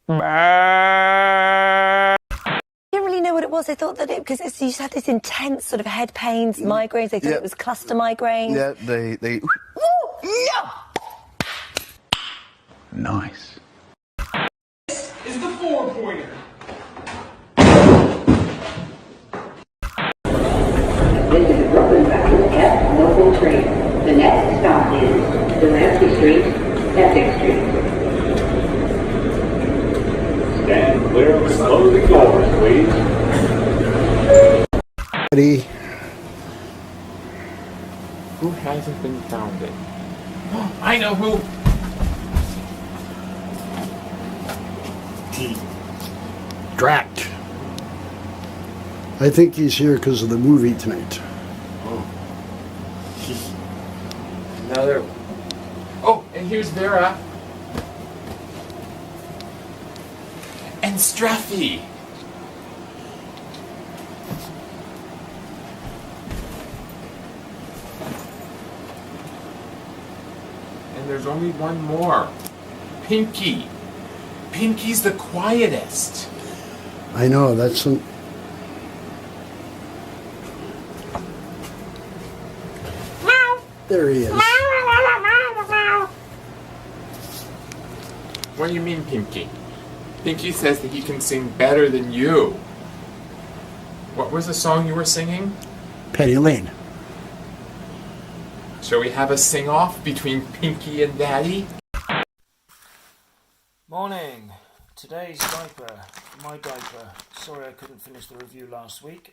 Didn't really know what it was. They thought that because you used to have this intense sort of head pains, migraines. They thought it was cluster migraines. Yeah, they. Yeah. Nice. This is the four-pointer. This is Brooklyn Road F local train. The next stop is Delancey Street, Essex Street. Stand clear of the closing doors, please. Ready? Who hasn't been founded? I know who! Drat. I think he's here because of the movie tonight. Another. Oh, and here's Vera. And Straffy. And there's only one more. Pinky. Pinky's the quietest. I know, that's some. There he is. What do you mean, Pinky? Pinky says that he can sing better than you. What was the song you were singing? Penny Lane. Shall we have a sing-off between Pinky and Daddy? Morning. Today's diaper, my diaper. Sorry I couldn't finish the review last week.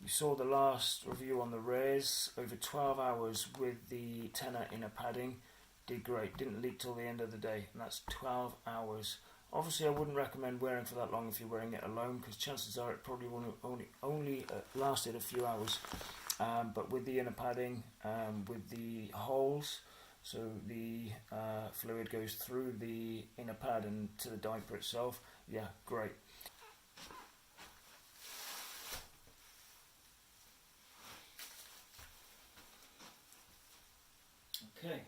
You saw the last review on the Rares, over 12 hours with the tenor inner padding. Did great, didn't leak till the end of the day, and that's 12 hours. Obviously I wouldn't recommend wearing for that long if you're wearing it alone, because chances are it probably only lasted a few hours. But with the inner padding, with the holes, so the fluid goes through the inner pad and to the diaper itself, yeah, great. Okay.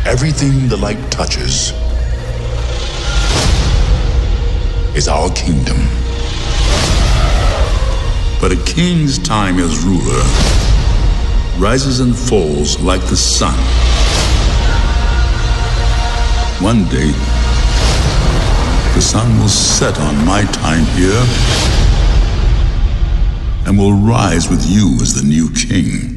Everything the light touches is our kingdom. But a king's time as ruler rises and falls like the sun. One day, the sun will set on my time here and will rise with you as the new king.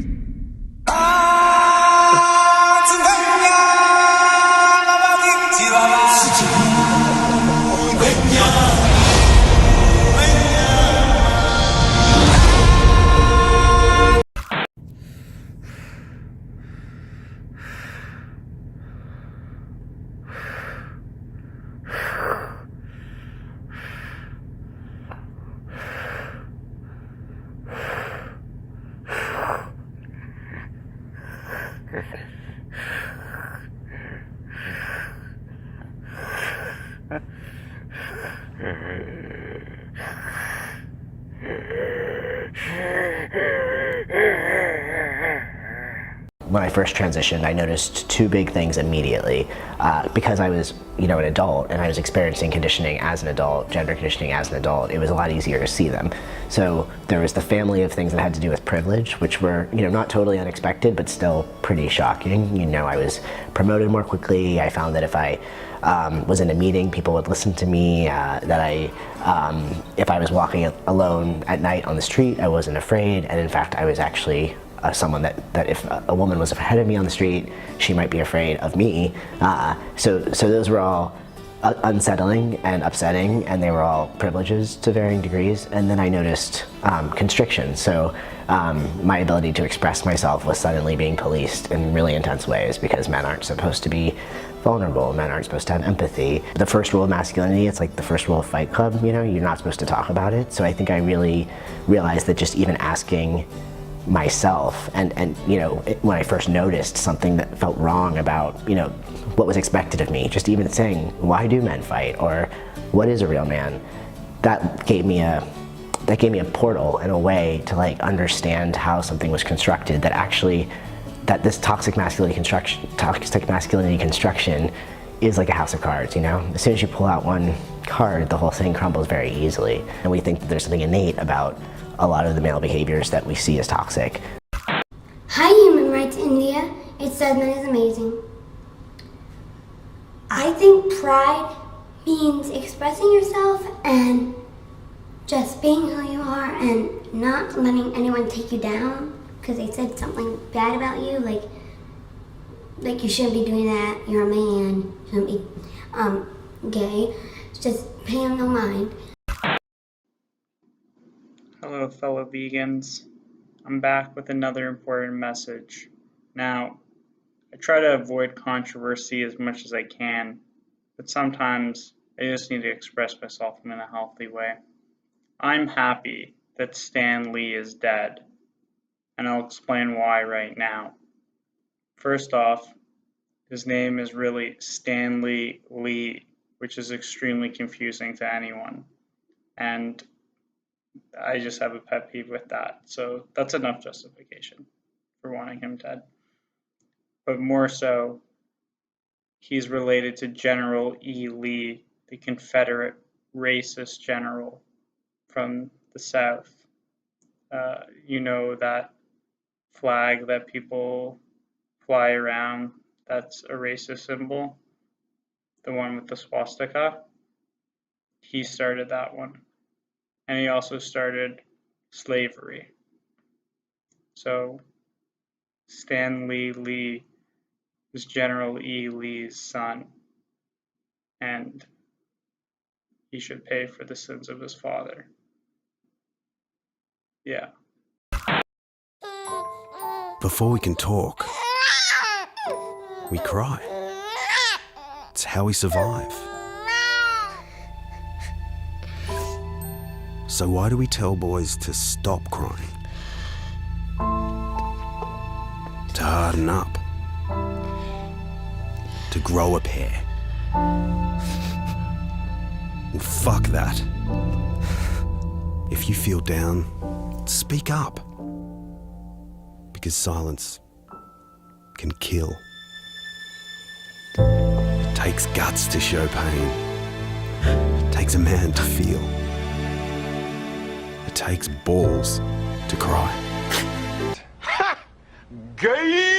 When I first transitioned, I noticed two big things immediately. Because I was, an adult and I was experiencing conditioning as an adult, gender conditioning as an adult, it was a lot easier to see them. So there was the family of things that had to do with privilege, which were, not totally unexpected, but still pretty shocking. I was promoted more quickly. I found that if I was in a meeting, people would listen to me, if I was walking alone at night on the street, I wasn't afraid, and in fact, I was actually someone that if a woman was ahead of me on the street, she might be afraid of me. So those were all unsettling and upsetting, and they were all privileges to varying degrees. And then I noticed constriction. So my ability to express myself was suddenly being policed in really intense ways because men aren't supposed to be vulnerable. Men aren't supposed to have empathy. The first rule of masculinity, it's like the first rule of Fight Club, you're not supposed to talk about it. So I think I really realized that just even asking myself and when I first noticed something that felt wrong about what was expected of me. Just even saying, why do men fight? Or what is a real man? That gave me a portal and a way to like understand how something was constructed, that this toxic masculinity construction is like a house of cards, you know? As soon as you pull out one card, the whole thing crumbles very easily. And we think that there's something innate about a lot of the male behaviors that we see as toxic. Hi, Human Rights India. It says men is amazing. I think pride means expressing yourself and just being who you are and not letting anyone take you down because they said something bad about you, like you shouldn't be doing that, you're a man, shouldn't be gay. Just pay them no mind. Hello, fellow vegans. I'm back with another important message. Now, I try to avoid controversy as much as I can, but sometimes I just need to express myself in a healthy way. I'm happy that Stan Lee is dead, and I'll explain why right now. First off, his name is really Stanley Lee, which is extremely confusing to anyone, and I just have a pet peeve with that, so that's enough justification for wanting him dead. But more so, he's related to General E. Lee, the Confederate racist general from the South. You know that flag that people fly around, that's a racist symbol, the one with the swastika? He started that one. And he also started slavery. So Stanley Lee was General E. Lee's son, and he should pay for the sins of his father. Yeah. Before we can talk, we cry. It's how we survive. So why do we tell boys to stop crying? To harden up? To grow a pair? Well, fuck that. If you feel down, speak up. Because silence can kill. It takes guts to show pain. It takes a man to feel. It takes balls to cry. Ha! Gay!